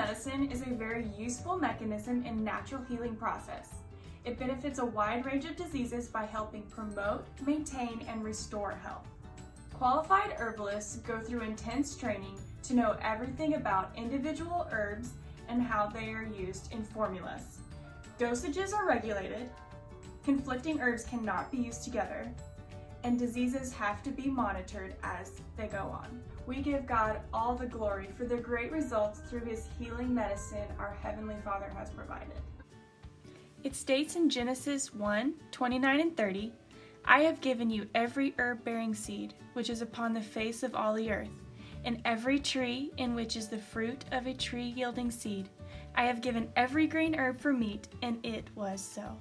medicine is a very useful mechanism in natural healing process. It benefits a wide range of diseases by helping promote, maintain, and restore health. Qualified herbalists go through intense training to know everything about individual herbs and how they are used in formulas. Dosages are regulated, conflicting herbs cannot be used together, and diseases have to be monitored as they go on. We give God all the glory for the great results through His healing medicine our Heavenly Father has provided. It states in Genesis 1:29 and 30, "I have given you every herb-bearing seed, which is upon the face of all the earth, and every tree in which is the fruit of a tree yielding seed. I have given every green herb for meat," and it was so.